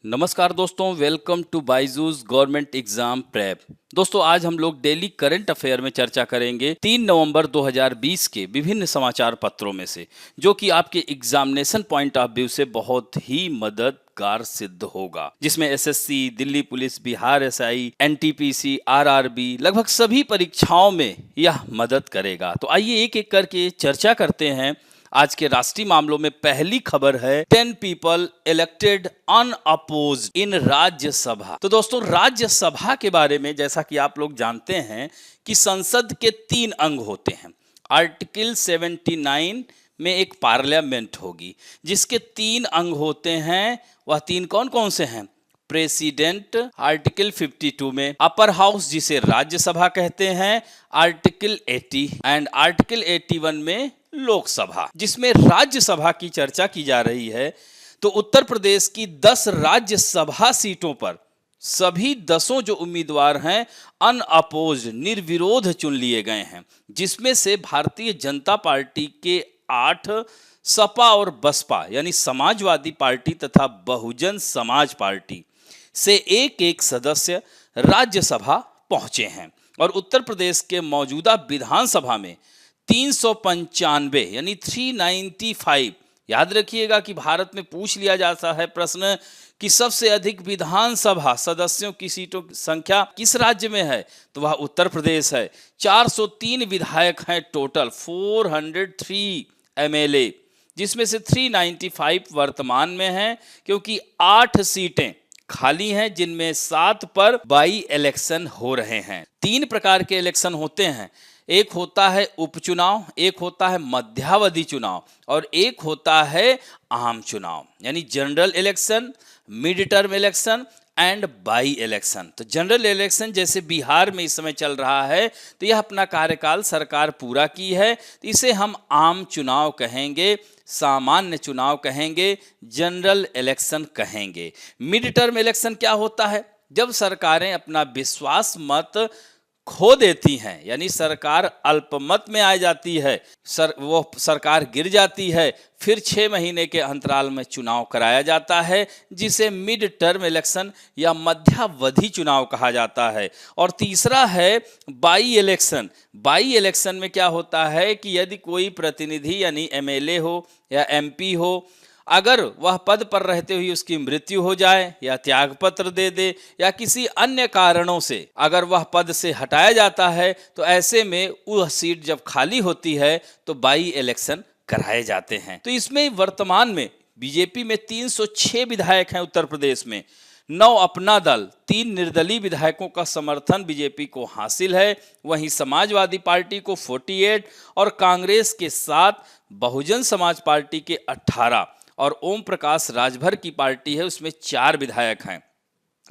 नमस्कार दोस्तों, welcome to Byju's government exam prep. दोस्तों, आज हम लोग डेली करंट अफेयर में चर्चा करेंगे 3 नवंबर 2020 के विभिन्न समाचार पत्रों में से, जो कि आपके एग्जामिनेशन पॉइंट ऑफ व्यू से बहुत ही मददगार सिद्ध होगा, जिसमें SSC, Delhi police, Bihar SI, NTPC, RRB, लगभग सभी परीक्षाओं में यह मदद करेगा। तो आइए एक एक करके चर्चा करते हैं। आज के राष्ट्रीय मामलों में पहली खबर है 10 पीपल इलेक्टेड अनअपोज्ड इन राज्यसभा। तो दोस्तों, राज्यसभा के बारे में जैसा कि आप लोग जानते हैं कि संसद के 3 अंग होते हैं। आर्टिकल 79 में एक पार्लियामेंट होगी जिसके 3 अंग होते हैं। वह 3 कौन कौन से हैं? प्रेसिडेंट आर्टिकल 52 में, अपर हाउस जिसे राज्यसभा कहते हैं आर्टिकल 80 एंड आर्टिकल 81 में लोकसभा, जिसमें राज्यसभा की चर्चा की जा रही है। तो उत्तर प्रदेश की 10 राज्यसभा सीटों पर सभी 10 जो उम्मीदवार हैं अनअपोज्ड, निर्विरोध चुन लिए गए हैं, जिसमें से भारतीय जनता पार्टी के 8, सपा और बसपा यानी समाजवादी पार्टी तथा बहुजन समाज पार्टी से एक सदस्य राज्यसभा पहुंचे हैं। और उत्तर प्रदेश के मौजूदा विधानसभा में 395 यानी 395, याद रखिएगा कि भारत में पूछ लिया जाता है प्रश्न कि सबसे अधिक विधानसभा सदस्यों की सीटों की संख्या किस राज्य में है, तो वह उत्तर प्रदेश है। 403 विधायक हैं टोटल, 403 एमएलए, जिसमें से 395 वर्तमान में हैं, क्योंकि 8 सीटें खाली हैं, जिनमें 7 पर बाई इलेक्शन हो रहे हैं। 3 प्रकार के इलेक्शन होते हैं। एक होता है उपचुनाव, एक होता है मध्यावधि चुनाव और एक होता है आम चुनाव, यानी general election, mid term election and by election. तो जनरल इलेक्शन जैसे बिहार में इस समय चल रहा है, तो यह अपना कार्यकाल सरकार पूरा की है, तो इसे हम आम चुनाव कहेंगे, सामान्य चुनाव कहेंगे, जनरल इलेक्शन कहेंगे। मिड टर्म इलेक्शन क्या होता है? जब सरकारें अपना विश्वास मत खो देती हैं, यानी सरकार अल्पमत में आ जाती है, वो सरकार गिर जाती है, फिर 6 महीने के अंतराल में चुनाव कराया जाता है, जिसे मिड टर्म इलेक्शन या मध्यावधि चुनाव कहा जाता है। और तीसरा है बाई इलेक्शन। बाई इलेक्शन में क्या होता है कि यदि कोई प्रतिनिधि यानी एमएलए हो या एमपी हो, अगर वह पद पर रहते हुए उसकी मृत्यु हो जाए या त्यागपत्र दे दे या किसी अन्य कारणों से अगर वह पद से हटाया जाता है, तो ऐसे में वह सीट जब खाली होती है तो बाई इलेक्शन कराए जाते हैं। तो इसमें वर्तमान में बीजेपी में 306 विधायक हैं उत्तर प्रदेश में। 9 अपना दल, 3 निर्दलीय विधायकों का समर्थन बीजेपी को हासिल है। वहीं समाजवादी पार्टी को 48 और कांग्रेस के 7, बहुजन समाज पार्टी के 18 और ओम प्रकाश राजभर की पार्टी है, उसमें 4 विधायक हैं।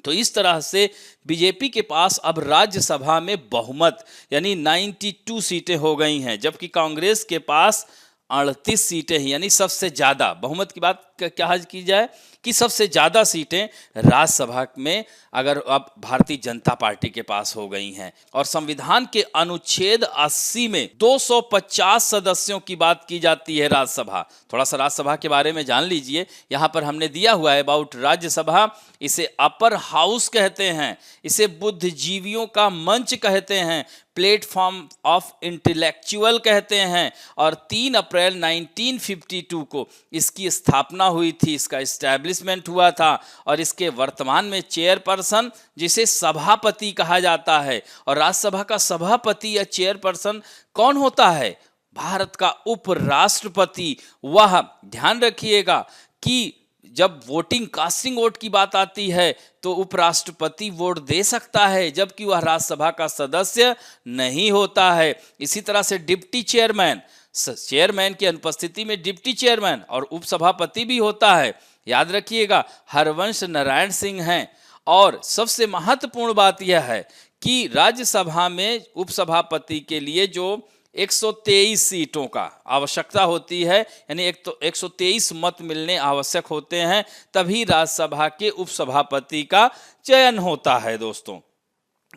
तो इस तरह से बीजेपी के पास अब राज्यसभा में बहुमत यानी 92 सीटें हो गई हैं, जबकि कांग्रेस के पास 38 सीटें हैं, यानी सबसे ज़्यादा बहुमत की बात क्या की जाए कि सबसे ज़्यादा सीटें राज्यसभा में अगर अब भारतीय जनता पार्टी के पास हो गई हैं। और संविधान के अनुच्छेद 80 में 250 सदस्यों की बात की जाती है राज्यसभा। थोड़ा सा राज्यसभा के बारे में जान लीजिए, यहाँ पर हमने दिया हुआ है अबाउट राज्यसभा। इसे अपर हाउस कहते हैं, इसे बुद्धिजीवियों का मंच कहते हैं, प्लेटफॉर्म ऑफ इंटेलेक्चुअल कहते हैं। और 3 अप्रैल 1952 को इसकी स्थापना हुई थी, इसका एस्टैब्लिशमेंट हुआ था। और इसके वर्तमान में चेयरपर्सन जिसे सभापति कहा जाता है, और राज्यसभा का सभापति या चेयरपर्सन कौन होता है? भारत का उपराष्ट्रपति। वह ध्यान रखिएगा कि जब वोटिंग कास्टिंग वोट की बात आती है तो उपराष्ट्रपति वोट दे सकता है, जबकि वह राज्यसभा का सदस्य नहीं होता है। इसी तरह से डिप्टी चेयरमैन, चेयरमैन की अनुपस्थिति में डिप्टी चेयरमैन और उपसभापति भी होता है। याद रखिएगा, हरवंश नारायण सिंह हैं। और सबसे महत्वपूर्ण बात यह है कि राज्यसभा में उपसभापति के लिए जो 123 सीटों का आवश्यकता होती है, यानी 123 मत मिलने आवश्यक होते हैं, तभी राज्यसभा के उपसभापति का चयन होता है दोस्तों।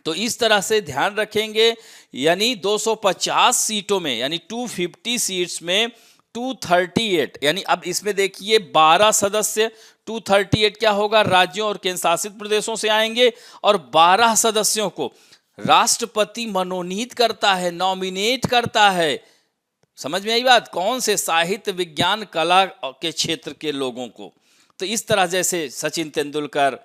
तो इस तरह से ध्यान रखेंगे, यानी 250 सीटों में यानी 250 सीट्स में 238, यानी अब इसमें देखिए 12 सदस्य 238 क्या होगा, राज्यों और केंद्र शासित प्रदेशों से आएंगे, और 12 सदस्यों को राष्ट्रपति मनोनीत करता है, नॉमिनेट करता है। समझ में आई बात, कौन से, साहित्य, विज्ञान, कला के क्षेत्र के लोगों को। तो इस तरह जैसे सचिन तेंदुलकर,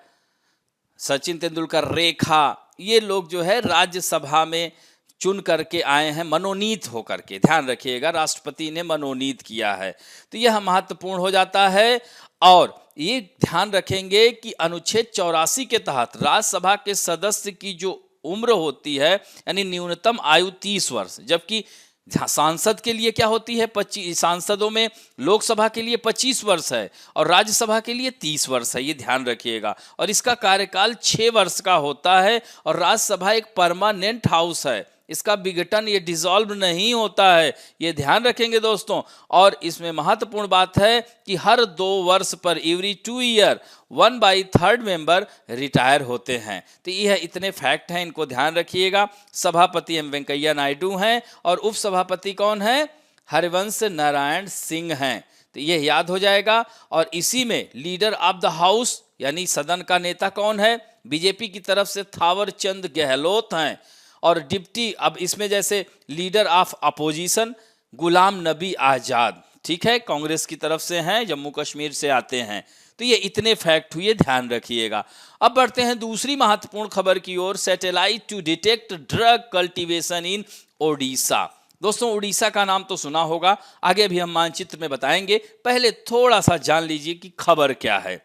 रेखा, ये लोग जो है राज्यसभा में चुन करके आए हैं, मनोनीत होकर के, ध्यान रखिएगा राष्ट्रपति ने मनोनीत किया है। तो यह महत्वपूर्ण हो जाता है। और ये ध्यान रखेंगे कि अनुच्छेद 84 के तहत राज्यसभा के सदस्य की जो उम्र होती है, यानी न्यूनतम आयु 30 वर्ष, जबकि सांसद के लिए क्या होती है, 25, सांसदों में लोकसभा के लिए 25 वर्ष है और राज्यसभा के लिए 30 वर्ष है, ये ध्यान रखिएगा। और इसका कार्यकाल 6 वर्ष का होता है, और राज्यसभा एक परमानेंट हाउस है, इसका विघटन, ये डिसॉल्व नहीं होता है, ये ध्यान रखेंगे दोस्तों। और इसमें महत्वपूर्ण बात है कि हर 2 वर्ष पर, एवरी 2 ईयर, 1/3 मेंबर रिटायर होते हैं। तो यह इतने फैक्ट हैं, इनको ध्यान रखिएगा। सभापति एम वेंकैया नायडू हैं, और उपसभापति कौन है, हरिवंश नारायण सिंह हैं। तो यह याद हो जाएगा। और इसी में लीडर ऑफ द हाउस, यानी सदन का नेता कौन है, बीजेपी की तरफ से थावर चंद गहलोत हैं। और डिप्टी, अब इसमें जैसे leader of opposition Ghulam Nabi Azad, ठीक है, कांग्रेस की तरफ से हैं, जम्मू कश्मीर से आते हैं। तो ये इतने फैक्ट हुए, ध्यान रखिएगा। अब बढ़ते हैं दूसरी महत्वपूर्ण खबर की ओर, satellite to detect drug cultivation in Odisha. दोस्तों उड़ीसा का नाम तो सुना होगा, आगे भी हम मानचित्र में बताएंगे, पहले थोड़ा सा जान लीजिए कि खबर क्या है।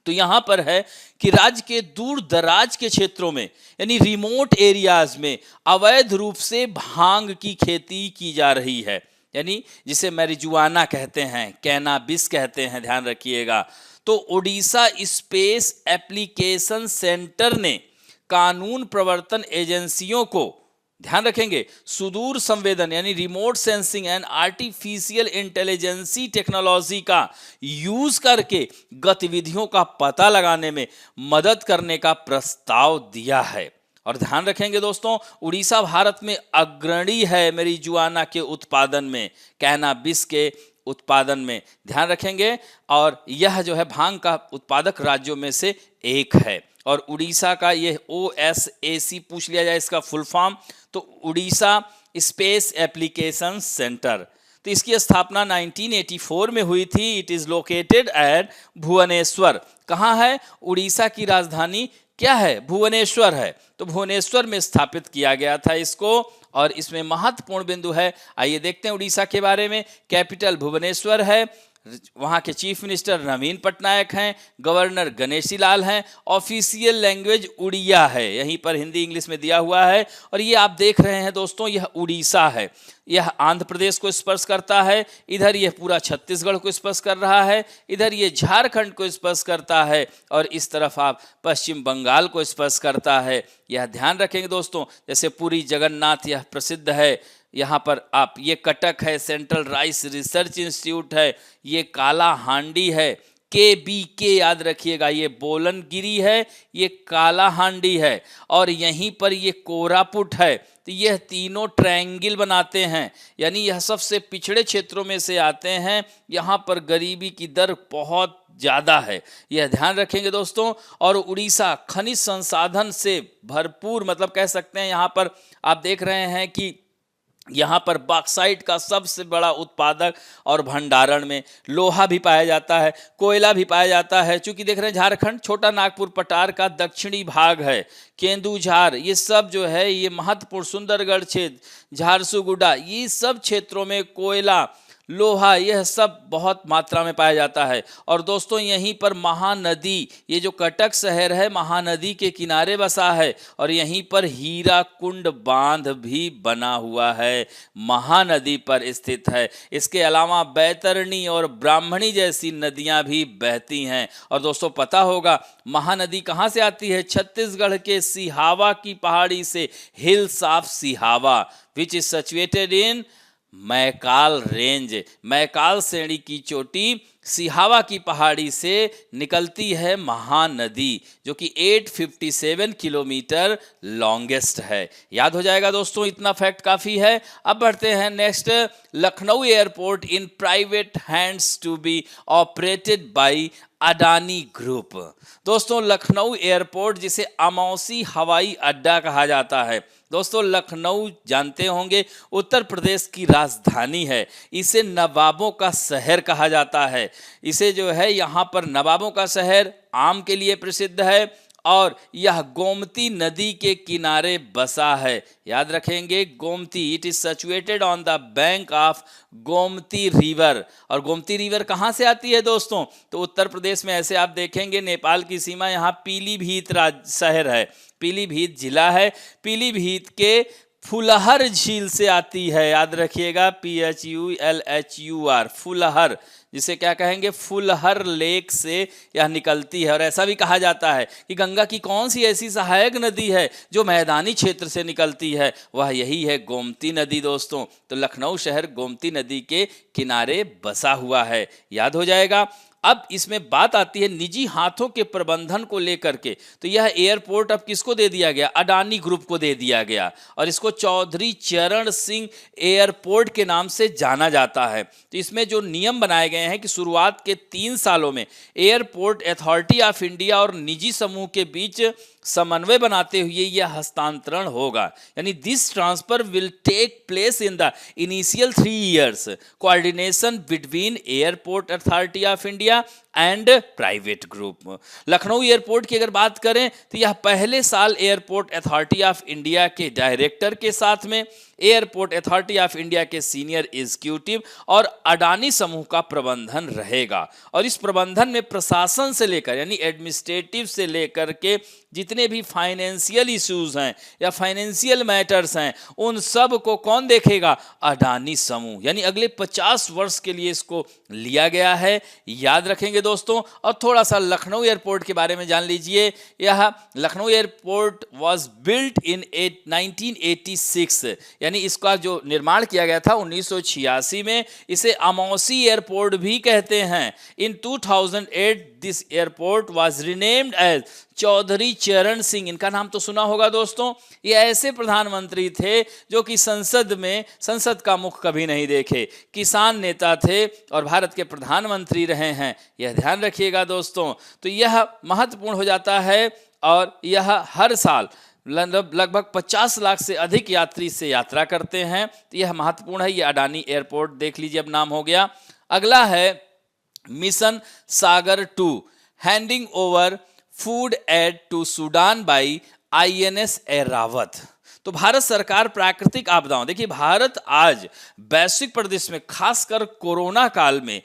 तो यहां पर है कि राज्य के दूर दराज के क्षेत्रों में, यानी रिमोट एरियाज में अवैध रूप से भांग की खेती की जा रही है, यानी जिसे मैरिजुआना कहते हैं, कैनाबिस कहते हैं, ध्यान रखिएगा। तो ओडिशा स्पेस एप्लीकेशन सेंटर ने कानून प्रवर्तन एजेंसियों को, ध्यान रखेंगे, सुदूर संवेदन यानी remote sensing and artificial intelligence technology का यूज करके गतिविधियों का पता लगाने में मदद करने का प्रस्ताव दिया है। और ध्यान रखेंगे दोस्तों, उड़ीसा भारत में अग्रणी है मैरिजुआना के उत्पादन में, कैनाबिस के उत्पादन में, ध्यान रखेंगे। और यह जो है भांग का उत्पादक राज्यों में से एक है। और उड़ीसा का यह OSAC पूछ लिया जाए इसका फुल फॉर्म, तो उड़ीसा स्पेस एप्लीकेशन सेंटर। तो इसकी स्थापना 1984 में हुई थी। It is located at Bhubaneswar. कहाँ है, उड़ीसा की राजधानी क्या है, भुवनेश्वर है। तो भुवनेश्वर में स्थापित किया गया था इसको। और इसमें महत्वपूर्ण बिंदु है, आइए देखते हैं उड़ीसा के बारे में। कैपिटल भुवनेश्वर है, वहाँ के चीफ मिनिस्टर नवीन पटनायक हैं, गवर्नर गणेशी लाल हैं, ऑफिशियल लैंग्वेज उड़िया है, यहीं पर हिंदी इंग्लिश में दिया हुआ है। और ये आप देख रहे हैं दोस्तों, यह उड़ीसा है, यह आंध्र प्रदेश को स्पर्श करता है, इधर यह पूरा छत्तीसगढ़ को स्पर्श कर रहा है, इधर ये झारखंड को स्पर्श करता है, और इस तरफ आप पश्चिम बंगाल को स्पर्श करता है। यह ध्यान रखेंगे दोस्तों। जैसे पुरी जगन्नाथ यह प्रसिद्ध है, यहाँ पर आप, ये कटक है, सेंट्रल राइस रिसर्च इंस्टीट्यूट है, ये काला हांडी है, KBK याद रखिएगा, ये बोलनगिरी है, ये काला हांडी है, और यहीं पर ये कोरापुट है। तो यह तीनों ट्रायंगल बनाते हैं, यानी यह सबसे पिछड़े क्षेत्रों में से आते हैं, यहाँ पर गरीबी की दर बहुत ज़्यादा है, यह ध्यान रखेंगे दोस्तों। और उड़ीसा खनिज संसाधन से भरपूर, मतलब कह सकते हैं, यहाँ पर आप देख रहे हैं कि यहाँ पर बॉक्साइट का सबसे बड़ा उत्पादक, और भंडारण में लोहा भी पाया जाता है, कोयला भी पाया जाता है। चूंकि देख रहे हैं झारखंड छोटा नागपुर पठार का दक्षिणी भाग है, केंदुझार, ये सब जो है ये महत्वपूर्ण, सुंदरगढ़ क्षेत्र, झारसुगुडा, ये सब क्षेत्रों में कोयला, लोहा, यह सब बहुत मात्रा में पाया जाता है। और दोस्तों यहीं पर महानदी, ये जो कटक शहर है महानदी के किनारे बसा है, और यहीं पर हीरा कुंड बांध भी बना हुआ है, महानदी पर स्थित है। इसके अलावा बैतरणी और ब्राह्मणी जैसी नदियां भी बहती हैं। और दोस्तों पता होगा महानदी कहाँ से आती है, छत्तीसगढ़ के सिहावा की पहाड़ी से, hills of Sihawa, which is situated in Maikal range, Maikal श्रेणी की चोटी सिहावा की पहाड़ी से निकलती है महानदी, जो कि 857 किलोमीटर लॉन्गेस्ट है। याद हो जाएगा दोस्तों, इतना फैक्ट काफ़ी है। अब बढ़ते हैं next. Lucknow airport in private hands to be operated by Adani group. दोस्तों लखनऊ एयरपोर्ट जिसे अमौसी हवाई अड्डा कहा जाता है, दोस्तों लखनऊ जानते होंगे उत्तर प्रदेश की राजधानी है। इसे नवाबों का शहर कहा जाता है। इसे जो है यहाँ पर नवाबों का शहर आम के लिए प्रसिद्ध है और यह गोमती नदी के किनारे बसा है। याद रखेंगे Gomti, it is situated on the bank of Gomti river. और गोमती रिवर कहाँ से आती है दोस्तों? तो उत्तर प्रदेश में ऐसे आप देखेंगे नेपाल की सीमा, यहाँ पीलीभीत शहर है, पीलीभीत जिला है। पीलीभीत के फुलहर झील से आती है। याद रखिएगा PHULHUR, फुलहर, जिसे क्या कहेंगे फुलहर लेक से यह निकलती है। और ऐसा भी कहा जाता है कि गंगा की कौन सी ऐसी सहायक नदी है जो मैदानी क्षेत्र से निकलती है, वह यही है गोमती नदी दोस्तों। तो लखनऊ शहर गोमती नदी के किनारे बसा हुआ है, याद हो जाएगा। अब इसमें बात आती है निजी हाथों के प्रबंधन को लेकर के। तो यह एयरपोर्ट अब किसको दे दिया गया? अडानी ग्रुप को दे दिया गया और इसको चौधरी चरण सिंह एयरपोर्ट के नाम से जाना जाता है। तो इसमें जो नियम बनाए गए हैं कि शुरुआत के 3 सालों में एयरपोर्ट अथॉरिटी ऑफ इंडिया और निजी समूह के बीच समन्वय बनाते हुए यह हस्तांतरण होगा। यानी this transfer will take place in the initial 3 years, coordination between Airport Authority of India and private group. Lucknow airport की अगर बात करें तो यह पहले साल एयरपोर्ट अथॉरिटी ऑफ इंडिया के डायरेक्टर के साथ में एयरपोर्ट अथॉरिटी ऑफ इंडिया के सीनियर एग्जीक्यूटिव और अडानी समूह का प्रबंधन रहेगा। और इस प्रबंधन में प्रशासन से लेकर यानी एडमिनिस्ट्रेटिव से लेकर के जितने भी फाइनेंशियल इश्यूज हैं या फाइनेंशियल मैटर्स हैं, उन सब को कौन देखेगा? अडानी समूह। यानी अगले 50 वर्ष के लिए इसको लिया गया है, याद रखेंगे दोस्तों। और थोड़ा सा लखनऊ एयरपोर्ट के बारे में जान लीजिए। यह Lucknow airport was built in 1986, यानी इसका जो निर्माण किया गया था 1986 में। इसे अमौसी एयरपोर्ट भी कहते हैं। In 2008 this airport was renamed as Chaudhary Charan Singh. इनका नाम तो सुना होगा दोस्तों। ये ऐसे प्रधानमंत्री थे जो कि संसद का मुख कभी नहीं देखे, किसान नेता थे और भारत के प्रधानमंत्री रहे हैं, यह ध्यान रखिएगा दोस्तों। तो यह महत्वपूर्ण हो जाता है और यह हर साल लगभग 50 लाख से अधिक यात्री से यात्रा करते हैं। तो यह महत्वपूर्ण है। ये अडानी एयरपोर्ट देख लीजिए, अब नाम हो गया। अगला है mission Sagar 2, handing over food aid to Sudan by INS Airavat. तो भारत सरकार प्राकृतिक आपदाओं, देखिए भारत आज वैश्विक परिदृश्य में खासकर कोरोना काल में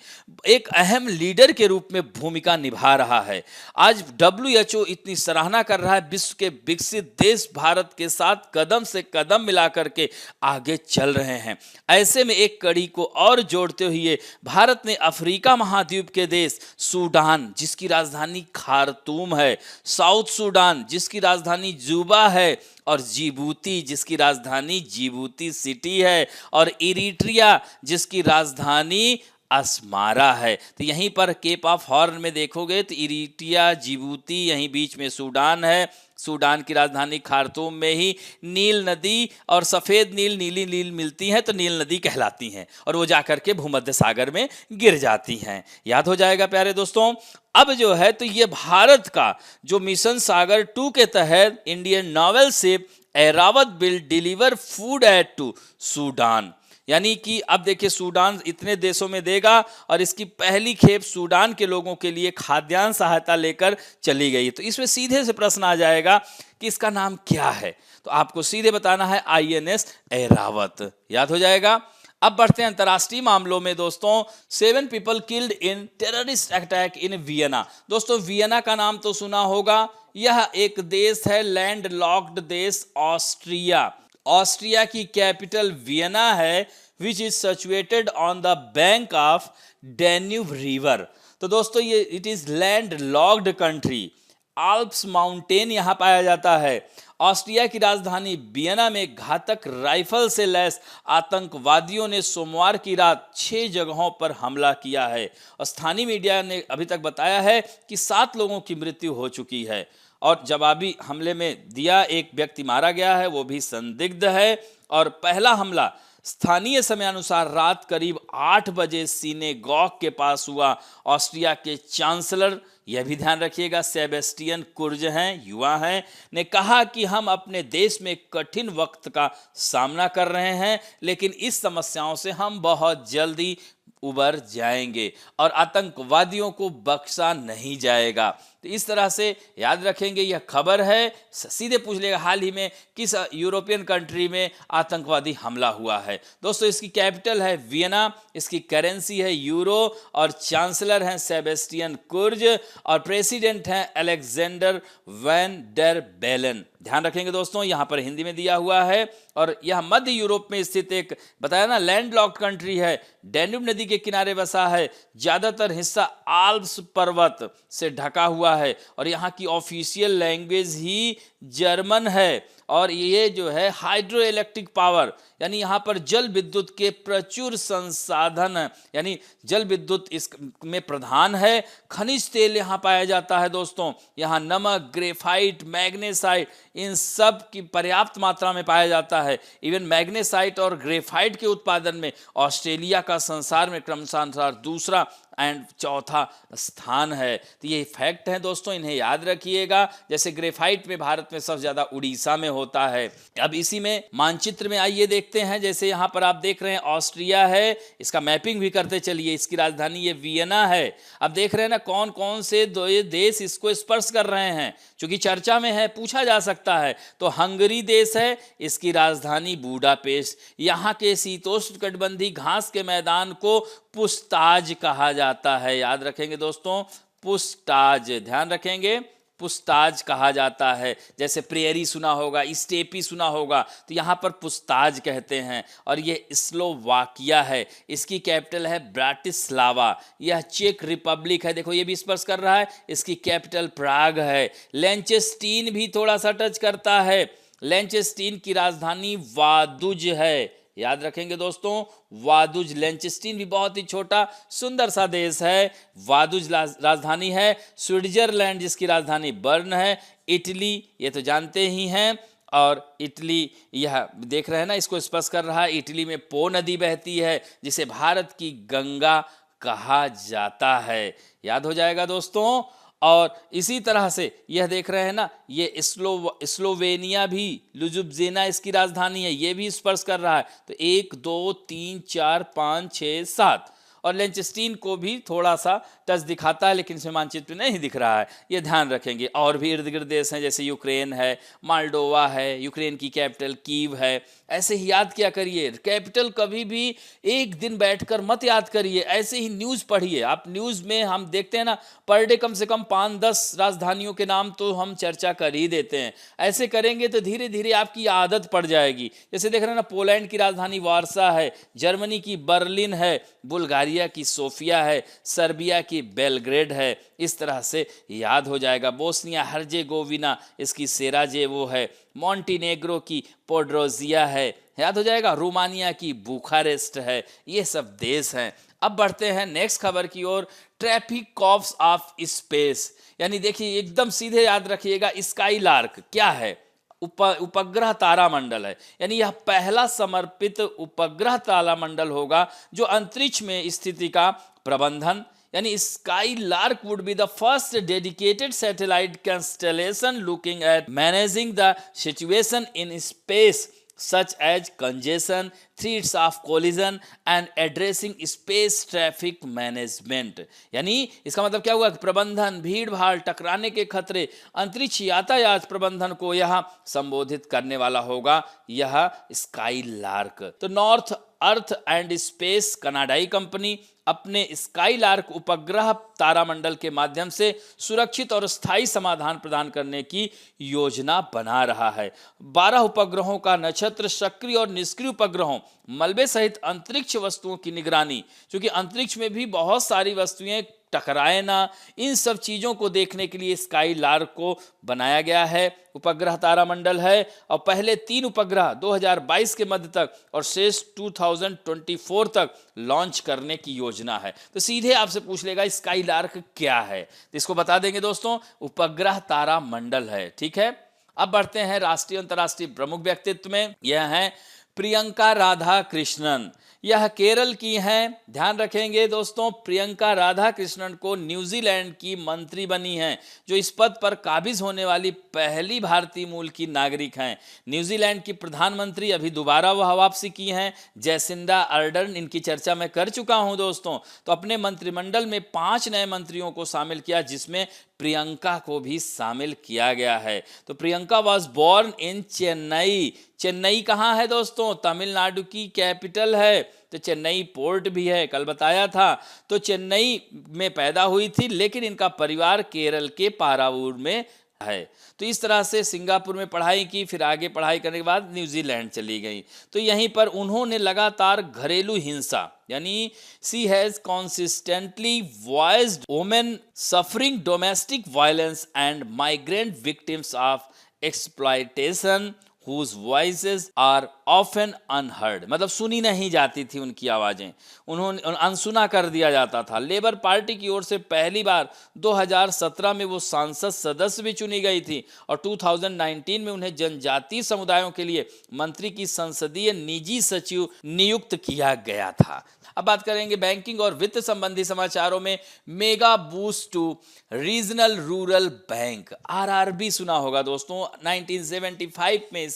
एक अहम लीडर के रूप में भूमिका निभा रहा है। आज WHO इतनी सराहना कर रहा है, विश्व के विकसित देश भारत के साथ कदम से कदम मिलाकर के आगे चल रहे हैं। ऐसे में एक कड़ी को और जोड़ते हुए भारत ने अफ्रीका महाद्वीप के देश सूडान, जिसकी राजधानी खार्तूम है, साउथ सूडान जिसकी राजधानी जूबा है, और जिबूती जिसकी राजधानी जिबूती सिटी है, और इरिट्रिया जिसकी राजधानी अस्मारा है। तो यहीं पर केप ऑफ हॉर्न में देखोगे तो इरिट्रिया, जिबूती, यहीं बीच में सूडान है। सूडान की राजधानी खार्तूम में ही नील नदी और सफ़ेद नील, नीली नील मिलती हैं तो नील नदी कहलाती हैं और वो जाकर के भूमध्य सागर में गिर जाती हैं। याद हो जाएगा प्यारे दोस्तों। अब जो है तो ये भारत का जो मिशन सागर 2 के तहत Indian naval ship Airavat will deliver food aid to Sudan. यानी कि अब देखिए सूडान इतने देशों में देगा और इसकी पहली खेप सूडान के लोगों के लिए खाद्यान्न सहायता लेकर चली गई। तो इसमें सीधे से प्रश्न आ जाएगा कि इसका नाम क्या है, तो आपको सीधे बताना है INS ऐरावत। याद हो जाएगा। अब बढ़ते हैं अंतर्राष्ट्रीय मामलों में दोस्तों। 7 people killed in terrorist attack in Vienna. दोस्तों वियना का नाम तो सुना होगा। यह एक देश है, लैंड लॉक्ड देश ऑस्ट्रिया। ऑस्ट्रिया की कैपिटल वियना है, which is situated on the bank of Danube river. तो दोस्तों ये it is land locked country. Alps mountain यहाँ पाया जाता है। ऑस्ट्रिया की राजधानी वियना में घातक राइफल से लैस आतंकवादियों ने सोमवार की रात 6 जगहों पर हमला किया है और स्थानीय मीडिया ने अभी तक बताया है कि 7 लोगों की मृत्यु हो चुकी है और जवाबी हमले में दिया एक व्यक्ति मारा गया है, वो भी संदिग्ध है। और पहला हमला स्थानीय समयानुसार रात करीब 8 बजे सिनेगॉग के पास हुआ। ऑस्ट्रिया के चांसलर, यह भी ध्यान रखिएगा, सेबेस्टियन कुर्ज हैं, युवा हैं, ने कहा कि हम अपने देश में कठिन वक्त का सामना कर रहे हैं, लेकिन इस समस्याओं से हम बहुत जल्दी उबर जाएंगे और आतंकवादियों को बख्शा नहीं जाएगा। तो इस तरह से याद रखेंगे, यह खबर है। सीधे पूछ लेगा हाल ही में किस यूरोपियन कंट्री में आतंकवादी हमला हुआ है। दोस्तों इसकी कैपिटल है वियना, इसकी करेंसी है यूरो और चांसलर हैं सेबेस्टियन कुर्ज और प्रेसिडेंट हैं अलेक्जेंडर वैन डर बेलन। ध्यान रखेंगे दोस्तों, यहां पर हिंदी में दिया हुआ है और यह मध्य यूरोप में स्थित एक, बताया ना, लैंडलॉक्ड कंट्री है, डैन्यूब नदी के किनारे बसा है, ज्यादातर हिस्सा आल्प्स पर्वत से ढका हुआ है और यहाँ की ऑफिशियल लैंग्वेज ही जर्मन है। और ये जो है हाइड्रो इलेक्ट्रिक पावर, यानी यहाँ पर जल विद्युत के प्रचुर संसाधन, यानी जल विद्युत इसमें प्रधान है। खनिज तेल यहाँ पाया जाता है दोस्तों, यहाँ नमक, ग्रेफाइट, मैग्नेसाइट, इन सब की पर्याप्त मात्रा में पाया जाता है। इवन मैग्नेसाइट और ग्रेफाइट के उत्पादन में ऑस्ट्रेलिया का संसार में क्रमशः दूसरा एंड चौथा स्थान है। तो ये फैक्ट है दोस्तों, इन्हें याद रखिएगा। जैसे ग्रेफाइट में भारत में सबसे ज्यादा उड़ीसा में होता है। अब इसी में मानचित्र में आइए देखते हैं, जैसे यहाँ पर आप देख रहे हैं ऑस्ट्रिया है, इसका मैपिंग भी करते चलिए। इसकी राजधानी ये वियना है। अब देख रहे हैं ना कौन कौन से दो देश इसको स्पर्श कर रहे हैं, क्योंकि चर्चा में है, पूछा जा सकता है। तो हंगरी देश है, इसकी राजधानी बुडापेस्ट। यहाँ के शीतोष्णकटिबंधीय घास के मैदान को पुस्ताज कहा जाता है। याद रखेंगे दोस्तों, पुस्ताज, ध्यान रखेंगे, पुस्ताज कहा जाता है। जैसे प्रेयरी सुना होगा, स्टेपी सुना होगा, तो यहाँ पर पुस्ताज कहते हैं। और ये स्लोवाकिया है, इसकी कैपिटल है ब्राटिस्लावा। यह चेक रिपब्लिक है, देखो ये भी स्पर्श कर रहा है, इसकी कैपिटल प्राग है। लेंचेस्टीन भी थोड़ा सा टच करता है, लेंचेस्टीन की राजधानी वादुज है। याद रखेंगे दोस्तों, वादुज। लेंचेस्टीन भी बहुत ही छोटा सुंदर सा देश है। वादुज राजधानी है। स्विट्जरलैंड जिसकी राजधानी बर्न है। इटली, ये तो जानते ही हैं, और इटली यह देख रहे हैं ना, इसको स्पर्श कर रहा है। इटली में पो नदी बहती है, जिसे भारत की गंगा कहा जाता है। याद हो जाएगा दोस्तों। और इसी तरह से यह देख रहे हैं ना, ये स्लोवेनिया भी, लुजुब्जेना इसकी राजधानी है, ये भी स्पर्श कर रहा है। तो 1 2 3 4 5 6 7, और लेंचेस्टीन को भी थोड़ा सा टच दिखाता है, लेकिन इसमें मानचित्र में नहीं दिख रहा है, ये ध्यान रखेंगे। और भी इर्द गिर्द देश हैं, जैसे यूक्रेन है, माल्डोवा है, यूक्रेन की कैपिटल कीव है। ऐसे ही याद किया करिए, कैपिटल कभी भी एक दिन बैठकर मत याद करिए, ऐसे ही न्यूज़ पढ़िए आप। न्यूज़ में हम देखते हैं ना, पर डे कम से कम 5-10 राजधानियों के नाम तो हम चर्चा कर ही देते हैं। ऐसे करेंगे तो धीरे धीरे आपकी आदत पड़ जाएगी। जैसे देख रहे हैं ना, पोलैंड की राजधानी वार्सा है, जर्मनी की बर्लिन है, बुल्गारिया की सोफिया है, सर्बिया की बेलग्रेड है। इस तरह से याद हो जाएगा। बोस्निया हर्जेगोविना, इसकी सेराजेवो है। मॉन्टीनेग्रो की पोड्रोजिया है, याद हो जाएगा। रोमानिया की बुखारेस्ट है। ये सब देश हैं। अब बढ़ते हैं नेक्स्ट खबर की ओर। ट्रैफिक कॉप्स ऑफ स्पेस, यानी देखिए एकदम सीधे याद रखिएगा, स्काईलार्क क्या है? उपग्रह तारामंडल है, यानी यह पहला समर्पित उपग्रह तारामंडल होगा जो अंतरिक्ष में स्थिति का प्रबंधन, यानी skylark would be the first dedicated satellite constellation looking at managing the situation in space such as congestion, threats of collision and addressing space traffic management। यानी इसका मतलब क्या हुआ? प्रबंधन, भीड़ भाड़, टकराने के खतरे, अंतरिक्ष यातायात प्रबंधन को यह संबोधित करने वाला होगा यह स्काईलार्क। तो नॉर्थ अर्थ एंड स्पेस कनाडाई कंपनी अपने स्काईलार्क उपग्रह तारामंडल के माध्यम से सुरक्षित और स्थायी समाधान प्रदान करने की योजना बना रहा है। 12 उपग्रहों का नक्षत्र, सक्रिय और निष्क्रिय उपग्रहों, मलबे सहित अंतरिक्ष वस्तुओं की निगरानी, क्योंकि अंतरिक्ष में भी बहुत सारी वस्तुएं टकराए ना, इन सब चीजों को देखने के लिए स्काईलार्क को बनाया गया है। उपग्रह तारामंडल है और पहले 3 उपग्रह 2022 के मध्य तक और शेष 2024 तक लॉन्च करने की योजना है। तो सीधे आपसे पूछ लेगा स्काईलार्क क्या है, तो इसको बता देंगे दोस्तों, उपग्रह तारामंडल है। ठीक है, अब बढ़ते हैं राष्ट्रीय अंतर्राष्ट्रीय प्रमुख व्यक्तित्व में। यह है प्रियंका राधा कृष्णन, यह केरल की हैं। ध्यान रखेंगे दोस्तों, प्रियंका राधा कृष्णन को न्यूजीलैंड की मंत्री बनी हैं, जो इस पद पर काबिज होने वाली पहली भारतीय मूल की नागरिक हैं। न्यूजीलैंड की प्रधानमंत्री अभी दोबारा वह वापसी की हैं, जैसिंडा अर्डर्न, इनकी चर्चा मैं कर चुका हूं दोस्तों। तो अपने मंत्रिमंडल में 5 नए मंत्रियों को शामिल किया, जिसमें प्रियंका को भी शामिल किया गया है। तो Priyanka was born in Chennai. Chennai कहाँ है दोस्तों? तमिलनाडु की कैपिटल है, तो चेन्नई पोर्ट भी है, कल बताया था। तो चेन्नई में पैदा हुई थी, लेकिन इनका परिवार केरल के पारावूर में है। तो इस तरह से सिंगापुर में पढ़ाई की, फिर आगे पढ़ाई करने के बाद न्यूजीलैंड चली गई। तो यहीं पर उन्होंने लगातार घरेलू हिंसा, यानी she has consistently voiced women suffering domestic violence and migrant victims of exploitation whose voices are often unheard, मतलब सुनी नहीं जाती थी उनकी आवाजें, उन्होंने अनसुना कर दिया जाता था। लेबर पार्टी की ओर से पहली बार 2017 में वो सांसद सदस्य भी चुनी गई थी, और 2019 में उन्हें जनजातीय समुदायों के लिए मंत्री की संसदीय निजी सचिव नियुक्त किया गया था। अब बात करेंगे बैंकिंग और वित्त संबंधी समाचारों में। Mega boost to regional rural bank, RRB सुना होगा दोस्तों। 1975 में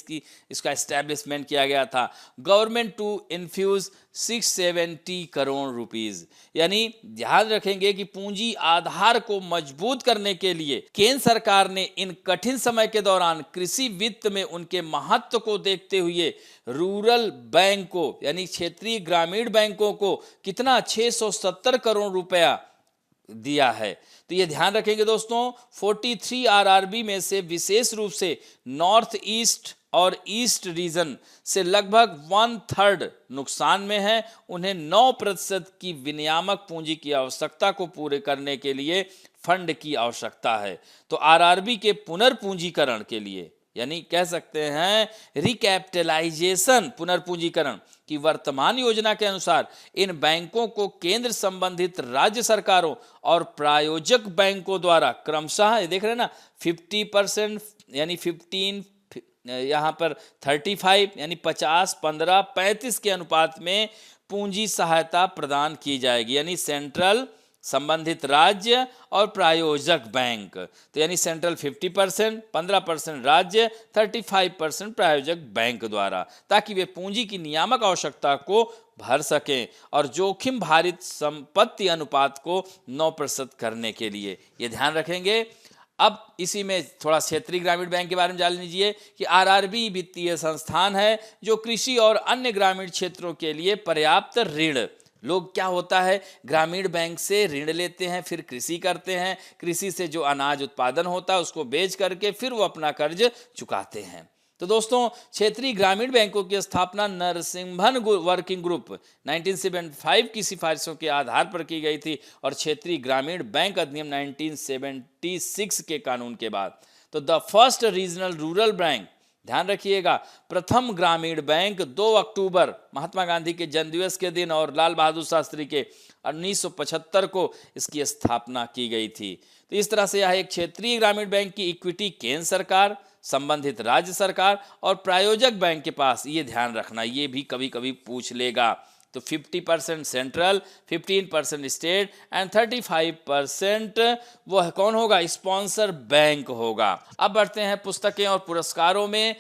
इसका एस्टेब्लिशमेंट किया गया था। Government to infuse 670 crore rupees, यानी ध्यान रखेंगे कि पूंजी आधार को मजबूत करने के लिए केंद्र सरकार ने इन कठिन समय के दौरान कृषि वित्त में उनके महत्व को देखते हुए रूरल बैंक को, यानी क्षेत्रीय ग्रामीण बैंकों को कितना 670 करोड़ रुपया दिया है। तो ये ध्यान रखेंगे दोस्तों, 43 आरआरबी में से विशेष रूप से नॉर्थ ईस्ट और ईस्ट रीजन से लगभग 1/3 नुकसान में है। उन्हें 9% की विनियामक पूंजी की आवश्यकता को पूरे करने के लिए फंड की आवश्यकता है। तो आरआरबी के पुनर्पूंजीकरण के लिए, यानी कह सकते हैं रिकैपिटलाइजेशन, पुनर्पूंजीकरण की वर्तमान योजना के अनुसार इन बैंकों को केंद्र संबंधित राज्य सरकारों और प्रायोजक बैंकों द्वारा क्रमशः, देख रहे हैं ना, 50% यानी 15, यहाँ पर 35 यानी 50, 15, 35 के अनुपात में पूंजी सहायता प्रदान की जाएगी, यानी सेंट्रल, संबंधित राज्य और प्रायोजक बैंक। तो यानी सेंट्रल 50%, 15% राज्य, 35% प्रायोजक बैंक द्वारा, ताकि वे पूंजी की नियामक आवश्यकता को भर सकें और जोखिम भारित संपत्ति अनुपात को 9% करने के लिए, ये ध्यान रखेंगे। अब इसी में थोड़ा क्षेत्रीय ग्रामीण बैंक के बारे में जान लीजिए कि आरआरबी वित्तीय संस्थान है जो कृषि और अन्य ग्रामीण क्षेत्रों के लिए पर्याप्त ऋण, लोग क्या होता है ग्रामीण बैंक से ऋण लेते हैं, फिर कृषि करते हैं, कृषि से जो अनाज उत्पादन होता है उसको बेच करके फिर वो अपना कर्ज चुकाते हैं। तो दोस्तों, क्षेत्रीय ग्रामीण बैंकों की स्थापना नरसिम्हन वर्किंग ग्रुप 1975 की सिफारिशों के आधार पर की गई थी और क्षेत्रीय ग्रामीण बैंक अधिनियम 1976 के कानून के बाद। तो the first regional rural bank, ध्यान रखिएगा, प्रथम ग्रामीण बैंक 2 अक्टूबर महात्मा गांधी के जन्मदिवस के दिन और लाल बहादुर शास्त्री के 1975 को इसकी स्थापना की गई थी। तो इस तरह से यह एक क्षेत्रीय ग्रामीण बैंक की इक्विटी केंद्र सरकार, संबंधित राज्य सरकार और प्रायोजक बैंक के पास, ये ध्यान रखना, ये भी कभी कभी पूछ लेगा। तो 50% सेंट्रल, 15% स्टेट एंड 35% वह कौन होगा, स्पॉन्सर बैंक होगा। अब बढ़ते हैं पुस्तकें और पुरस्कारों में।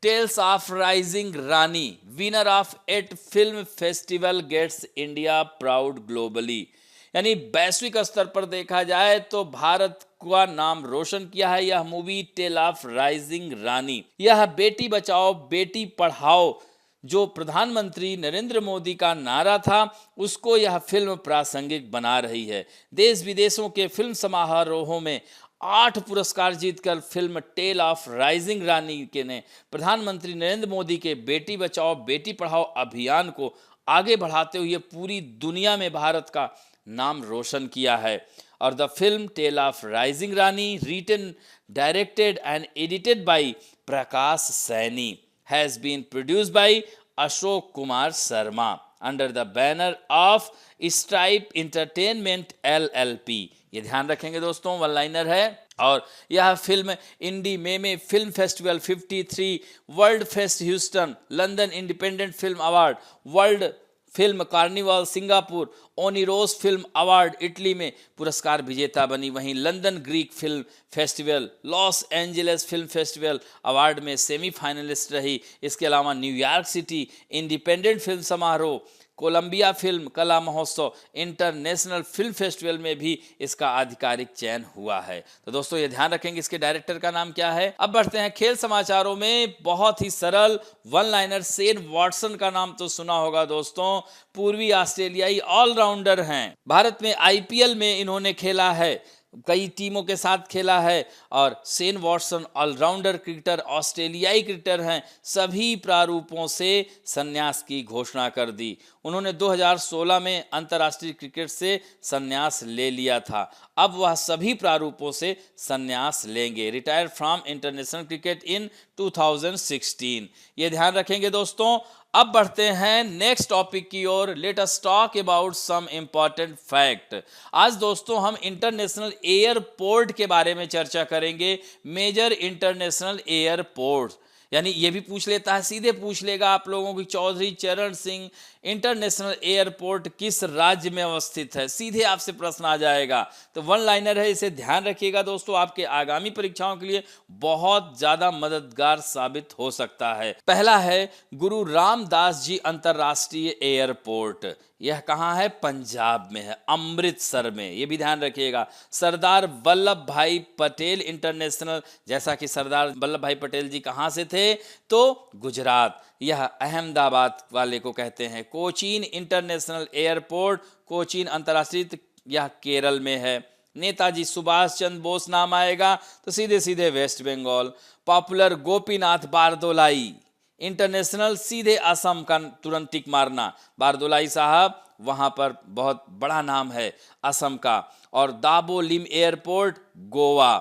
Tales of rising Rani, winner of 8 film festival, gets India proud globally, यानी वैश्विक स्तर पर देखा जाए तो भारत का नाम रोशन किया है यह मूवी टेल ऑफ राइजिंग रानी। यह बेटी बचाओ बेटी पढ़ाओ जो प्रधानमंत्री नरेंद्र मोदी का नारा था, उसको यह फिल्म प्रासंगिक बना रही है। देश विदेशों के फिल्म समारोहों में 8 पुरस्कार जीतकर फिल्म टेल ऑफ राइजिंग रानी के ने प्रधानमंत्री नरेंद्र मोदी के बेटी बचाओ बेटी पढ़ाओ अभियान को आगे बढ़ाते हुए पूरी दुनिया में भारत का नाम रोशन किया है। और the film tale of rising Rani, written, directed and edited by Prakash Saini, has been produced by Ashok Kumar Sharma under the banner of Stripe Entertainment LLP। ये ध्यान रखेंगे दोस्तों, वन लाइनर है। और यह film indie meme film festival 53, world fest Houston, London independent film award, world film carnival Singapore, Oneiros film award Italy में पुरस्कार विजेता बनी। वहीं London Greek film festival, Los Angeles film festival award में semifinalist रही। इसके अलावा न्यूयॉर्क सिटी इंडिपेंडेंट फिल्म समारोह, कोलंबिया फिल्म कला महोत्सव, इंटरनेशनल फिल्म फेस्टिवल में भी इसका आधिकारिक चयन हुआ है। तो दोस्तों ये ध्यान रखेंगे इसके डायरेक्टर का नाम क्या है। अब बढ़ते हैं खेल समाचारों में। बहुत ही सरल वन लाइनर, शेन वॉटसन का नाम तो सुना होगा दोस्तों, पूर्वी ऑस्ट्रेलियाई ऑलराउंडर हैं। भारत में आईपीएल में इन्होंने खेला है, कई टीमों के साथ खेला है और शेन वॉटसन ऑलराउंडर क्रिकेटर, ऑस्ट्रेलियाई क्रिकेटर हैं। सभी प्रारूपों से संन्यास की घोषणा कर दी। उन्होंने 2016 में अंतर्राष्ट्रीय क्रिकेट से संन्यास ले लिया था। अब वह सभी प्रारूपों से संन्यास लेंगे। Retire from international cricket in 2016। ये ध्यान रखेंगे दोस्तों। अब बढ़ते हैं नेक्स्ट टॉपिक की ओर। Let us talk about some important fact. आज दोस्तों हम इंटरनेशनल एयरपोर्ट के बारे में चर्चा करेंगे। मेजर इंटरनेशनल एयरपोर्ट, यानी ये भी पूछ लेता है, सीधे पूछ लेगा आप लोगों की, चौधरी चरण सिंह इंटरनेशनल एयरपोर्ट किस राज्य में अवस्थित है, सीधे आपसे प्रश्न आ जाएगा। तो वन लाइनर है, इसे ध्यान रखिएगा दोस्तों, आपके आगामी परीक्षाओं के लिए बहुत ज्यादा मददगार साबित हो सकता है। पहला है गुरु रामदास जी अंतरराष्ट्रीय एयरपोर्ट। यह कहाँ है? पंजाब में है, अमृतसर में। ये भी ध्यान रखिएगा। सरदार वल्लभ भाई पटेल इंटरनेशनल, जैसा कि सरदार वल्लभ भाई पटेल जी कहाँ से थे? तो गुजरात। यह अहमदाबाद वाले को कहते हैं। कोचीन इंटरनेशनल एयरपोर्ट, कोचीन अंतर्राष्ट्रीय, यह केरल में है। नेताजी सुभाष चंद्र बोस नाम आएगा तो सीधे सीधे वेस्ट बंगाल। पॉपुलर गोपीनाथ बारदोलाई इंटरनेशनल, सीधे असम का तुरंत टिक मारना। बारदोलाई साहब वहां पर बहुत बड़ा नाम है असम का। और दाबोलिम एयरपोर्ट गोवा।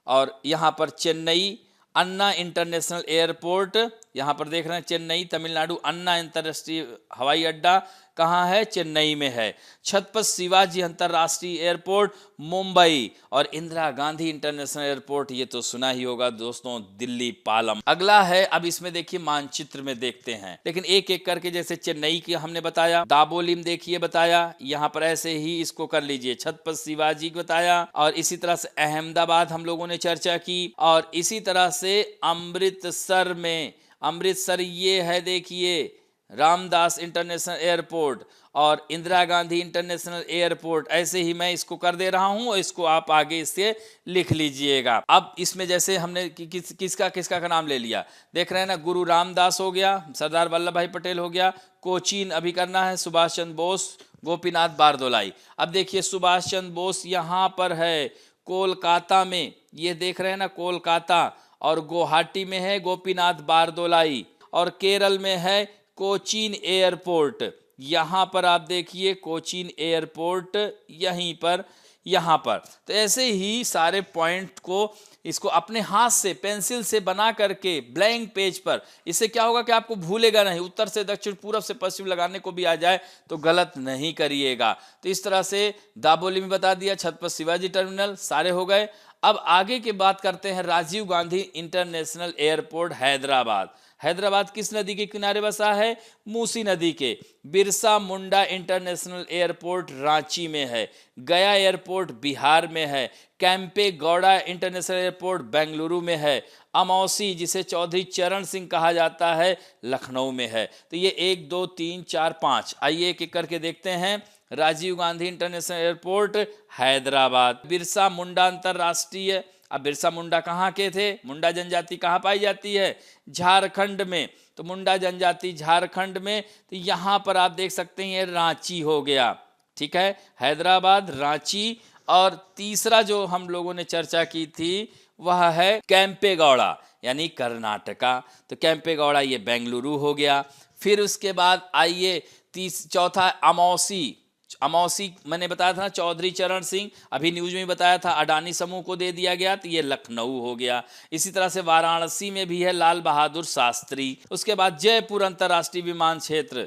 और यहाँ पर चेन्नई अन्ना इंटरनेशनल एयरपोर्ट, यहाँ पर देख रहे हैं चेन्नई तमिलनाडु, अन्ना अंतर्राष्ट्रीय हवाई अड्डा कहाँ है? चेन्नई में है। छत्रपति शिवाजी अंतर्राष्ट्रीय एयरपोर्ट मुंबई। और इंदिरा गांधी इंटरनेशनल एयरपोर्ट, ये तो सुना ही होगा दोस्तों, दिल्ली पालम। अगला है, अब इसमें देखिए मानचित्र में देखते हैं, लेकिन एक एक करके, जैसे चेन्नई की हमने बताया, दाबोलिम देखिए बताया, यहाँ पर ऐसे ही इसको कर लीजिए, छत्रपति शिवाजी को बताया, और इसी तरह से अहमदाबाद हम लोगों ने चर्चा की, और इसी तरह से अमृतसर में, अमृतसर ये है देखिए रामदास इंटरनेशनल एयरपोर्ट और इंदिरा गांधी इंटरनेशनल एयरपोर्ट। ऐसे ही मैं इसको कर दे रहा हूं और इसको आप आगे इससे लिख लीजिएगा। अब इसमें जैसे हमने किसका किसका का नाम ले लिया, देख रहे हैं ना, गुरु रामदास हो गया, सरदार वल्लभ भाई पटेल हो गया, कोचीन अभी करना है, सुभाष चंद्र बोस, गोपीनाथ बारदोलाई। अब देखिए सुभाष चंद्र बोस यहाँ पर है कोलकाता में, ये देख रहे हैं ना कोलकाता, और गुवाहाटी में है गोपीनाथ बारदोलाई, और केरल में है कोचीन एयरपोर्ट। यहाँ पर आप देखिए कोचीन एयरपोर्ट यहीं पर, यहाँ पर। तो ऐसे ही सारे पॉइंट को इसको अपने हाथ से पेंसिल से बना करके ब्लैंक पेज पर, इससे क्या होगा कि आपको भूलेगा नहीं, उत्तर से दक्षिण पूरब से पश्चिम लगाने को भी आ जाए तो गलत नहीं करिएगा। तो इस तरह से दाबोली में बता दिया, छत्रपति शिवाजी टर्मिनल, सारे हो गए। अब आगे की बात करते हैं राजीव गांधी इंटरनेशनल एयरपोर्ट हैदराबाद। हैदराबाद किस नदी के किनारे बसा है? मूसी नदी के। बिरसा मुंडा इंटरनेशनल एयरपोर्ट रांची में है। गया एयरपोर्ट बिहार में है। कैंपे गौड़ा इंटरनेशनल एयरपोर्ट बेंगलुरु में है। अमौसी, जिसे चौधरी चरण सिंह कहा जाता है, लखनऊ में है। तो ये 1 2 3 4 5, आइए एक एक करके देखते हैं। Rajiv Gandhi international airport Hyderabad. बिरसा मुंडा अंतरराष्ट्रीय, अब बिरसा मुंडा कहाँ के थे? मुंडा जनजाति कहाँ पाई जाती है? झारखंड में। तो मुंडा जनजाति झारखंड में, तो यहाँ पर आप देख सकते हैं रांची हो गया, ठीक है, हैदराबाद, रांची। और तीसरा जो हम लोगों ने चर्चा की थी वह है कैंपेगौड़ा, यानी कर्नाटका। तो कैंपेगौड़ा ये बेंगलुरु हो गया। फिर उसके बाद आइए चौथा अमौसी। अमौसी मैंने बताया था ना, चौधरी चरण सिंह, अभी न्यूज में बताया था, अडानी समूह को दे दिया गया, तो ये लखनऊ हो गया। इसी तरह से वाराणसी में भी है लाल बहादुर शास्त्री। उसके बाद जयपुर अंतर्राष्ट्रीय विमान क्षेत्र,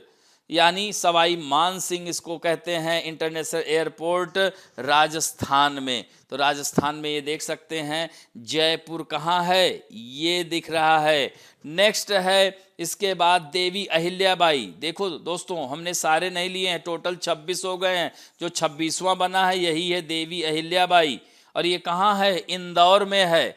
यानी सवाई मान सिंह इसको कहते हैं इंटरनेशनल एयरपोर्ट राजस्थान में। तो राजस्थान में ये देख सकते हैं। जयपुर कहाँ है, ये दिख रहा है। नेक्स्ट है इसके बाद देवी अहिल्याबाई। देखो दोस्तों हमने सारे नहीं लिए हैं, टोटल 26 हो गए हैं। जो 26वां बना है यही है देवी अहिल्याबाई। और ये कहाँ है, इंदौर में है।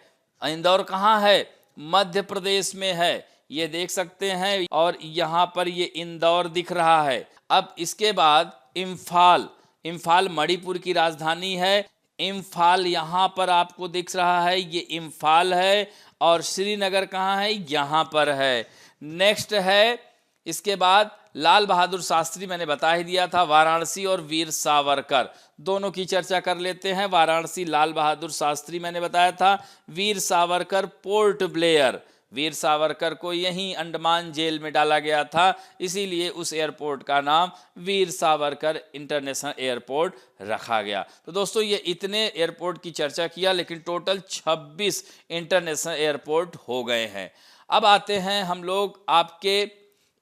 इंदौर कहाँ है, मध्य प्रदेश में है, ये देख सकते हैं। और यहाँ पर ये इंदौर दिख रहा है। अब इसके बाद इम्फाल, इम्फाल मणिपुर की राजधानी है। इम्फाल यहाँ पर आपको दिख रहा है, ये इम्फाल है। और श्रीनगर कहाँ है, यहाँ पर है। नेक्स्ट है इसके बाद लाल बहादुर शास्त्री, मैंने बता ही दिया था। वाराणसी और वीर सावरकर दोनों की चर्चा कर लेते हैं। वाराणसी लाल बहादुर शास्त्री मैंने बताया था, वीर सावरकर पोर्ट ब्लेयर। वीर सावरकर को यहीं अंडमान जेल में डाला गया था, इसीलिए उस एयरपोर्ट का नाम वीर सावरकर इंटरनेशनल एयरपोर्ट रखा गया। तो दोस्तों ये इतने एयरपोर्ट की चर्चा किया, लेकिन टोटल 26 इंटरनेशनल एयरपोर्ट हो गए हैं। अब आते हैं हम लोग आपके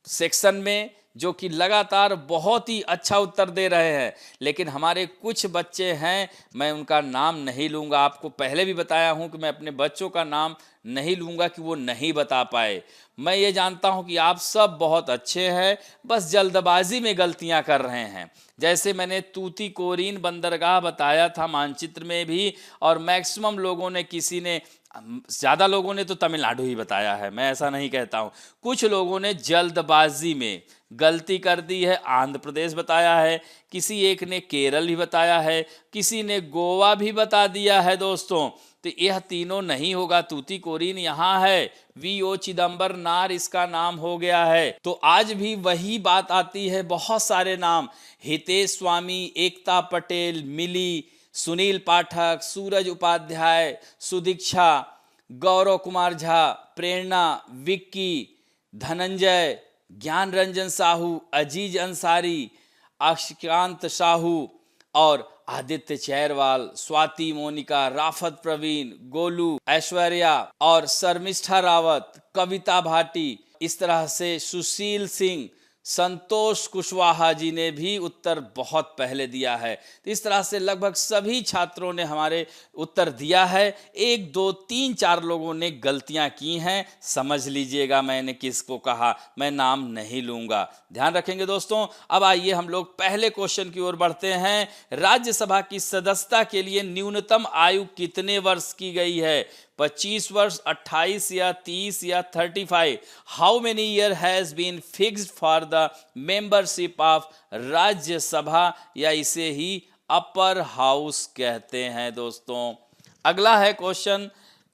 सेक्शन में, जो कि लगातार बहुत ही अच्छा उत्तर दे रहे हैं, लेकिन हमारे कुछ बच्चे हैं, मैं उनका नाम नहीं लूँगा। आपको पहले भी बताया हूं कि मैं अपने बच्चों का नाम नहीं लूँगा कि वो नहीं बता पाए। मैं ये जानता हूं कि आप सब बहुत अच्छे हैं, बस जल्दबाजी में गलतियां कर रहे हैं। जैसे मैंने तूतीकोरिन बंदरगाह बताया था मानचित्र में भी, और मैक्सिमम लोगों ने, किसी ने, ज़्यादा लोगों ने तो तमिलनाडु ही बताया है, मैं ऐसा नहीं कहता हूँ। कुछ लोगों ने जल्दबाजी में गलती कर दी है, आंध्र प्रदेश बताया है, किसी एक ने केरल ही बताया है, किसी ने गोवा भी बता दिया है दोस्तों। तो यह तीनों नहीं होगा। तूतीकोरिन यहाँ है, वीओ चिदम्बरनार इसका नाम हो गया है। तो आज भी वही बात आती है, बहुत सारे नाम, हितेश स्वामी, एकता पटेल, मिली, सुनील पाठक, सूरज उपाध्याय, सुदीक्षा, गौरव कुमार झा, प्रेरणा, विक्की, धनंजय, ज्ञान रंजन साहू, अजीज अंसारी, अक्षकांत साहू और आदित्य चैरवाल, स्वाति मोनिका, राफत प्रवीण, गोलू, ऐश्वर्या और शर्मिष्ठा रावत, कविता भाटी, इस तरह से सुशील सिंह, संतोष कुशवाहा जी ने भी उत्तर बहुत पहले दिया है। तो इस तरह से लगभग सभी छात्रों ने हमारे उत्तर दिया है। 1 2 3 4 लोगों ने गलतियां की हैं, समझ लीजिएगा मैंने किसको कहा, मैं नाम नहीं लूंगा, ध्यान रखेंगे दोस्तों। अब आइए हम लोग पहले क्वेश्चन की ओर बढ़ते हैं। राज्यसभा की सदस्यता के लिए न्यूनतम आयु कितने वर्ष की गई है, 25 वर्ष, 28 या 30 या 35? How many year has been fixed for the membership of Rajya Sabha, या इसे ही अपर हाउस कहते हैं दोस्तों। अगला है क्वेश्चन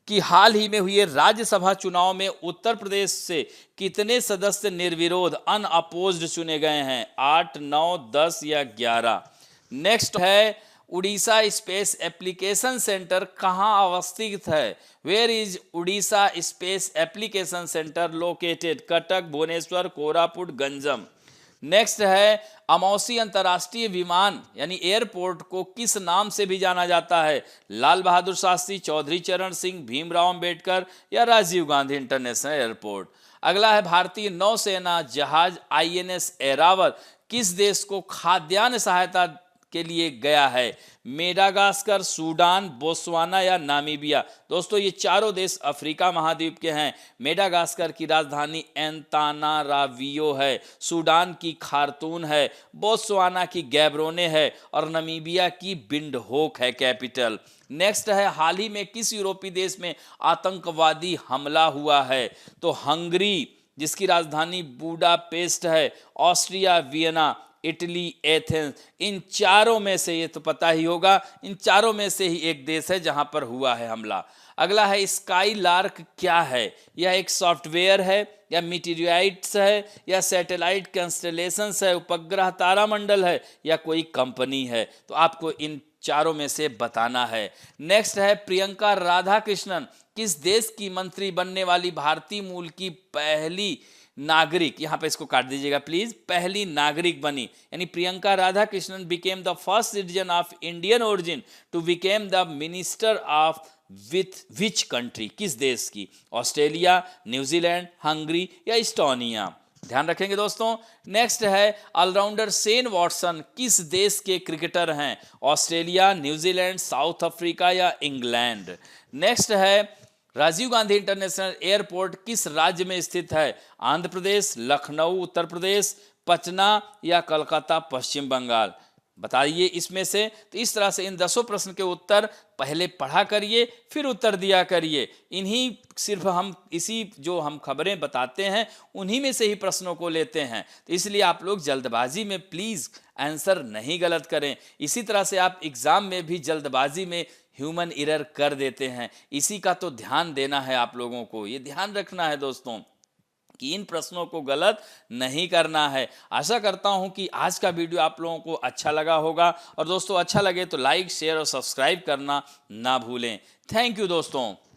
कि हाल ही में हुए राज्यसभा चुनाव में उत्तर प्रदेश से कितने सदस्य निर्विरोध अनअपोज्ड चुने गए हैं, 8, 9, 10 या 11? नेक्स्ट है उड़ीसा स्पेस एप्लीकेशन सेंटर कहाँ अवस्थित है, where is Orissa space application centre located, Cuttack, Bhubaneswar, Koraput, Ganjam. Next है अमौसी अंतर्राष्ट्रीय विमान यानी एयरपोर्ट को किस नाम से भी जाना जाता है, लाल बहादुर शास्त्री, चौधरी चरण सिंह, भीमराव अंबेडकर या राजीव गांधी इंटरनेशनल एयरपोर्ट। अगला है भारतीय नौसेना जहाज INS ऐरावत किस देश को खाद्यान्न सहायता के लिए गया है, मेडागास्कर, सूडान, बोत्सवाना या नामीबिया? दोस्तों ये चारों देश अफ्रीका महाद्वीप के हैं। मेडागास्कर की राजधानी एंतानारावियो है, सूडान की खार्तून है, बोत्सवाना की गैब्रोने है और नामीबिया की विंडहोक है कैपिटल। नेक्स्ट है हाल ही में किस यूरोपीय देश में आतंकवादी हमला हुआ है, तो हंगरी जिसकी राजधानी बुडापेस्ट है, ऑस्ट्रिया वियना, इटली एथेंस। इन चारों में से, ये तो पता ही होगा, इन चारों में से ही एक देश है जहां पर हुआ है हमला। अगला है स्काई लार्क क्या है, यह एक सॉफ्टवेयर है या मीटेरियाइट्स है या सैटेलाइट कंस्टेलेशंस है, उपग्रह तारामंडल है या कोई कंपनी है? तो आपको इन चारों में से बताना है। नेक्स्ट है प्रियंका राधाकृष्णन किस देश की मंत्री बनने वाली भारतीय मूल की पहली नागरिक, यहां पे इसको काट दीजिएगा प्लीज, पहली नागरिक बनी, यानी Priyanka Radhakrishnan became the first citizen of Indian origin to become the minister of with which country, किस देश की, ऑस्ट्रेलिया, न्यूजीलैंड, हंगरी या इस्टोनिया? ध्यान रखेंगे दोस्तों। नेक्स्ट है ऑलराउंडर शेन वॉटसन किस देश के क्रिकेटर हैं? ऑस्ट्रेलिया, न्यूजीलैंड, साउथ अफ्रीका या इंग्लैंड? नेक्स्ट है राजीव गांधी इंटरनेशनल एयरपोर्ट किस राज्य में स्थित है? आंध्र प्रदेश, लखनऊ उत्तर प्रदेश, पटना या कलकत्ता पश्चिम बंगाल? बताइए इसमें से। तो इस तरह से इन 10 प्रश्न के उत्तर पहले पढ़ा करिए, फिर उत्तर दिया करिए। इन्हीं सिर्फ हम इसी जो हम खबरें बताते हैं उन्हीं में से ही प्रश्नों को लेते हैं, तो इसलिए आप लोग जल्दबाजी में प्लीज़ आंसर नहीं गलत करें। इसी तरह से आप एग्ज़ाम में भी जल्दबाजी में ह्यूमन एरर कर देते हैं, इसी का तो ध्यान देना है आप लोगों को, ये ध्यान रखना है दोस्तों कि इन प्रश्नों को गलत नहीं करना है। आशा करता हूं कि आज का वीडियो आप लोगों को अच्छा लगा होगा, और दोस्तों अच्छा लगे तो लाइक शेयर और सब्सक्राइब करना ना भूलें। थैंक यू दोस्तों।